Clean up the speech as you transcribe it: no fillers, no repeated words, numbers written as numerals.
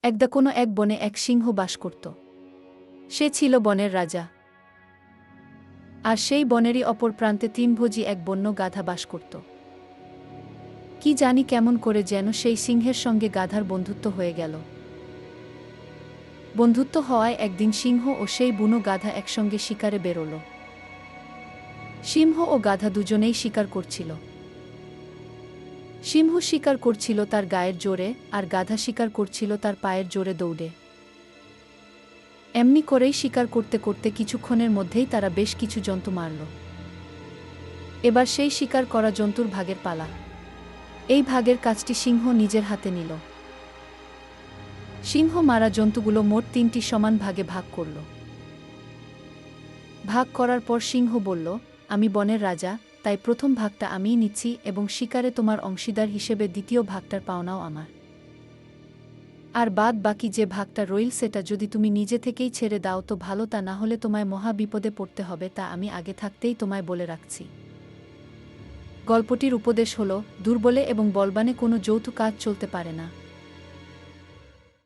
একদা কোনো এক বনে এক সিংহ বাস করত। সে ছিল বনের রাজা। আর সেই বনেরই অপর প্রান্তে তৃণভোজী এক বন্য গাধা বাস করত। কি জানি কেমন করে যেন সেই সিংহের সঙ্গে গাধার বন্ধুত্ব হয়ে গেল। বন্ধুত্ব হওয়ায় একদিন সিংহ ও সেই বুনো গাধা একসঙ্গে শিকারে বেরোল। সিংহ ও গাধা দুজনেই শিকার করছিল। সিংহ শিকার করছিল তার গায়ের জোরে, আর গাধা শিকার করছিল তার পায়ের জোরে দৌড়ে। এমনি করেই শিকার করতে করতে কিছুক্ষণের মধ্যেই তারা বেশ কিছু জন্তু মারল। এবার সেই শিকার করা জন্তুর ভাগের পালা। এই ভাগের কাজটি সিংহ নিজের হাতে নিল। সিংহ মারা জন্তুগুলো মোট ৩টি সমান ভাগে ভাগ করল। ভাগ করার পর সিংহ বলল, আমি বনের রাজা, তাই প্রথম ভাগটা আমিই নিচ্ছি এবং শিকারে তোমার অংশীদার হিসেবে দ্বিতীয় ভাগটার পাওনাও আমার। আর বাদ বাকি যে ভাগটা রইল সেটা যদি তুমি নিজে থেকেই ছেড়ে দাও তো ভালো, তা না হলে তোমায় মহা বিপদে পড়তে হবে, তা আমি আগে থাকতেই তোমায় বলে রাখছি। গল্পটির উপদেশ হল, দুর্বলে এবং বলবানে কোনো যৌথ কাজ চলতে পারে না।